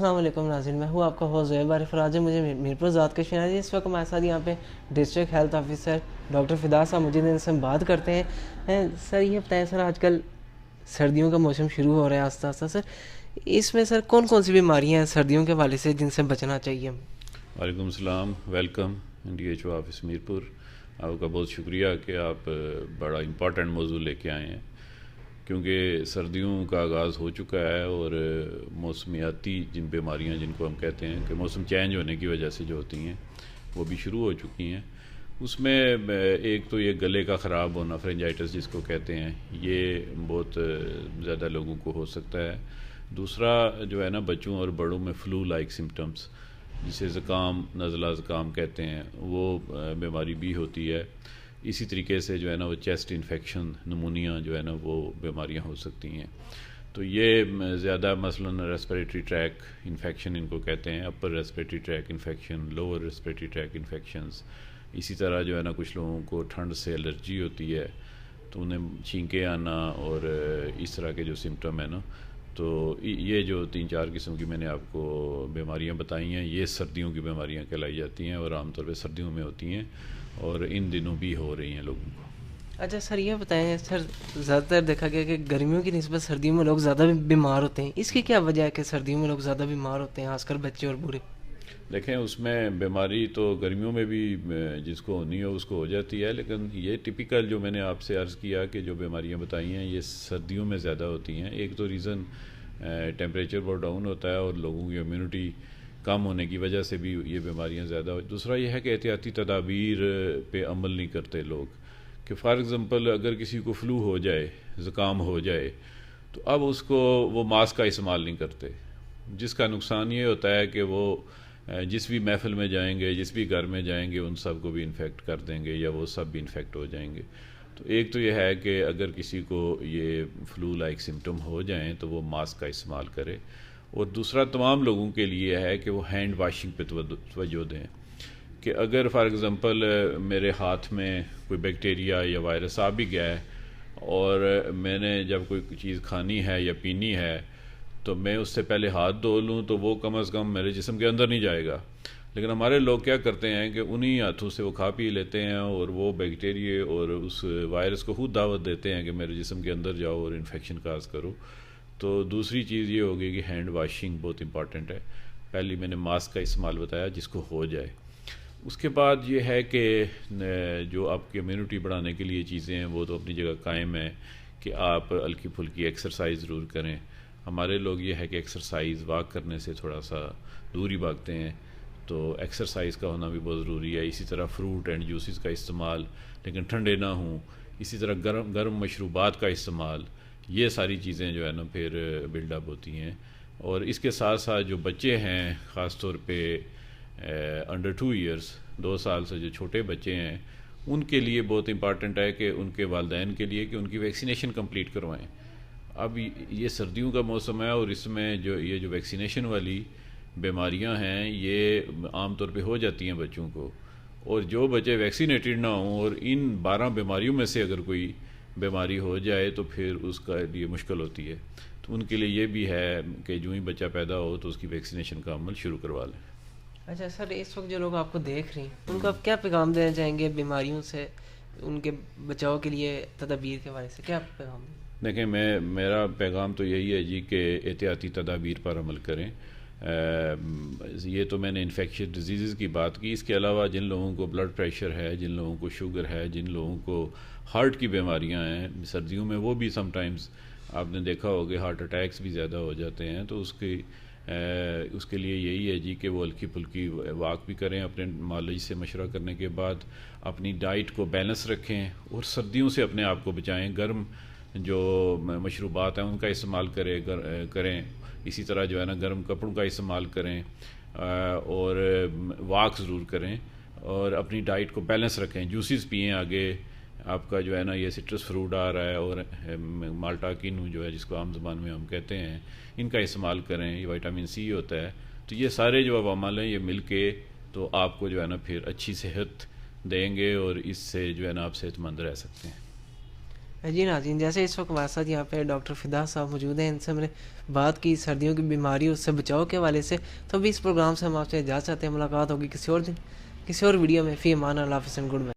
السلام علیکم ناظرین، میں ہوں آپ کا ہوسٹ زہیر بارف اور آج مجھے میرپور ذات کا شناس ہے۔ اس وقت ہمارے ساتھ یہاں پہ ڈسٹرکٹ ہیلتھ آفیسر ڈاکٹر فدا صاحب موجود ہیں، ان سے ہم بات کرتے ہیں۔ سر یہ بتائیں سر، آج کل سردیوں کا موسم شروع ہو رہا ہے آہستہ آہستہ، سر اس میں سر کون کون سی بیماریاں ہیں سردیوں کے حوالے سے جن سے بچنا چاہیے؟ وعلیکم السلام، ویلکم DHO آفس میرپور۔ آپ کا بہت شکریہ کہ آپ بڑا امپورٹنٹ موضوع لے کے آئے ہیں، کیونکہ سردیوں کا آغاز ہو چکا ہے اور موسمیاتی جن بیماریاں جن کو ہم کہتے ہیں کہ موسم چینج ہونے کی وجہ سے جو ہوتی ہیں وہ بھی شروع ہو چکی ہیں۔ اس میں ایک تو یہ گلے کا خراب ہونا، فرنجائٹس جس کو کہتے ہیں، یہ بہت زیادہ لوگوں کو ہو سکتا ہے۔ دوسرا جو ہے نا، بچوں اور بڑوں میں فلو لائک سمٹمز جسے زکام، نزلہ زکام کہتے ہیں، وہ بیماری بھی ہوتی ہے۔ اسی طریقے سے جو ہے نا وہ چیسٹ انفیکشن، نمونیا جو ہے نا وہ بیماریاں ہو سکتی ہیں۔ تو یہ زیادہ مثلاً ریسپریٹری ٹریک انفیکشن ان کو کہتے ہیں، upper respiratory tract infection, lower respiratory tract infections. اسی طرح جو ہے نا کچھ لوگوں کو ٹھنڈ سے الرجی ہوتی ہے تو انہیں چھینکیں آنا اور اس طرح کے جو سمٹم ہیں نا، تو یہ جو 3-4 قسم کی میں نے آپ کو بیماریاں بتائی ہیں، یہ سردیوں کی بیماریاں کہلائی جاتی ہیں اور عام طور پہ سردیوں میں ہوتی ہیں اور ان دنوں بھی ہو رہی ہیں لوگوں کو۔ اچھا سر یہ بتائیں سر، زیادہ تر دیکھا گیا کہ گرمیوں کی نسبت سردیوں میں لوگ زیادہ بیمار ہوتے ہیں، اس کی کیا وجہ ہے کہ سردیوں میں لوگ زیادہ بیمار ہوتے ہیں، خاص کر بچے اور بوڑھے؟ دیکھیں، اس میں بیماری تو گرمیوں میں بھی جس کو ہونی ہو اس کو ہو جاتی ہے، لیکن یہ ٹپیکل جو میں نے آپ سے عرض کیا کہ جو بیماریاں بتائی ہیں یہ سردیوں میں زیادہ ہوتی ہیں۔ ایک تو ریزن ٹیمپریچر بہت ڈاؤن ہوتا ہے اور لوگوں کی امیونٹی کم ہونے کی وجہ سے بھی یہ بیماریاں زیادہ ہوتی ہیں۔ دوسرا یہ ہے کہ احتیاطی تدابیر پہ عمل نہیں کرتے لوگ، کہ فار ایگزامپل اگر کسی کو فلو ہو جائے، زکام ہو جائے، تو اب اس کو وہ ماسک کا استعمال نہیں کرتے، جس کا نقصان یہ ہوتا ہے کہ وہ جس بھی محفل میں جائیں گے، جس بھی گھر میں جائیں گے، ان سب کو بھی انفیکٹ کر دیں گے یا وہ سب بھی انفیکٹ ہو جائیں گے۔ تو ایک تو یہ ہے کہ اگر کسی کو یہ فلو لائک سمٹم ہو جائیں تو وہ ماسک کا استعمال کرے، اور دوسرا تمام لوگوں کے لیے ہے کہ وہ ہینڈ واشنگ پہ توجہ دیں، کہ اگر فار ایگزامپل میرے ہاتھ میں کوئی بیکٹیریا یا وائرس آ بھی گیا ہے اور میں نے جب کوئی چیز کھانی ہے یا پینی ہے تو میں اس سے پہلے ہاتھ دھو لوں تو وہ کم از کم میرے جسم کے اندر نہیں جائے گا۔ لیکن ہمارے لوگ کیا کرتے ہیں کہ انہی ہاتھوں سے وہ کھا پی لیتے ہیں اور وہ بیکٹیریا اور اس وائرس کو خود دعوت دیتے ہیں کہ میرے جسم کے اندر جاؤ اور انفیکشن کاز کرو۔ تو دوسری چیز یہ ہوگی کہ ہینڈ واشنگ بہت امپارٹنٹ ہے۔ پہلی میں نے ماسک کا استعمال بتایا جس کو ہو جائے۔ اس کے بعد یہ ہے کہ جو آپ کی امیونٹی بڑھانے کے لیے چیزیں ہیں وہ تو اپنی جگہ قائم ہیں، کہ آپ ہلکی پھلکی ایکسرسائز ضرور کریں۔ ہمارے لوگ یہ ہے کہ ایکسرسائز واک کرنے سے تھوڑا سا دوری بھاگتے ہیں، تو ایکسرسائز کا ہونا بھی بہت ضروری ہے۔ اسی طرح فروٹ اینڈ جوسز کا استعمال، لیکن ٹھنڈے نہ ہوں۔ اسی طرح گرم مشروبات کا استعمال، یہ ساری چیزیں جو ہے نا پھر بلڈ اپ ہوتی ہیں۔ اور اس کے ساتھ ساتھ جو بچے ہیں، خاص طور پہ انڈر 2 ایئرس، 2 سال سے جو چھوٹے بچے ہیں، ان کے لیے بہت امپارٹنٹ ہے کہ ان کے والدین کے لیے کہ ان کی ویکسینیشن کمپلیٹ کروائیں۔ اب یہ سردیوں کا موسم ہے اور اس میں یہ جو ویکسینیشن والی بیماریاں ہیں یہ عام طور پہ ہو جاتی ہیں بچوں کو، اور جو بچے ویکسینیٹڈ نہ ہوں اور ان 12 بیماریوں میں سے اگر کوئی بیماری ہو جائے تو پھر اس کا لیے مشکل ہوتی ہے۔ تو ان کے لیے یہ بھی ہے کہ جو ہی بچہ پیدا ہو تو اس کی ویکسینیشن کا عمل شروع کروا لیں۔ اچھا سر، اس وقت جو لوگ آپ کو دیکھ رہے ہیں ان کو آپ کیا پیغام دینا چاہیں گے بیماریوں سے، ان کے بچاؤ کے لیے تدابیر کے بارے سے کیا پیغام دیں؟ دیکھیں، میرا پیغام تو یہی ہے جی کہ احتیاطی تدابیر پر عمل کریں۔ یہ تو میں نے انفیکشس ڈیزیزز کی بات کی۔ اس کے علاوہ جن لوگوں کو بلڈ پریشر ہے، جن لوگوں کو شوگر ہے، جن لوگوں کو ہارٹ کی بیماریاں ہیں سردیوں میں، وہ بھی سم ٹائمز آپ نے دیکھا ہوگا ہارٹ اٹیکس بھی زیادہ ہو جاتے ہیں، تو اس کے لیے یہی ہے جی کہ وہ ہلکی پھلکی واک بھی کریں، اپنے معالج سے مشورہ کرنے کے بعد اپنی ڈائٹ کو بیلنس رکھیں اور سردیوں سے اپنے آپ کو بچائیں۔ گرم جو مشروبات ہیں ان کا استعمال کریں، اسی طرح جو ہے نا گرم کپڑوں کا استعمال کریں، اور واک ضرور کریں اور اپنی ڈائٹ کو بیلنس رکھیں۔ جوسز پئیں، آگے آپ کا جو ہے نا یہ سٹرس فروٹ آ رہا ہے اور مالٹا کینو جو ہے جس کو عام زبان میں ہم کہتے ہیں، ان کا استعمال کریں، یہ وٹامن سی ہوتا ہے۔ تو یہ سارے جو عوامل ہیں یہ مل کے تو آپ کو جو ہے نا پھر اچھی صحت دیں گے اور اس سے جو ہے نا آپ صحت مند رہ سکتے ہیں۔ جی ناظرین، جیسے اس وقت ہمارے ساتھ یہاں پہ ڈاکٹر فدا صاحب موجود ہیں، ان سے ہم نے بات کی سردیوں کی بیماری اس سے بچاؤ کے حوالے سے. تو ابھی اس پروگرام سے ہم آپ سے اجازت چاہتے ہیں. ملاقات ہوگی کسی اور دن کسی اور ویڈیو میں. فی امان اللہ، حافظ، گڈ بائے.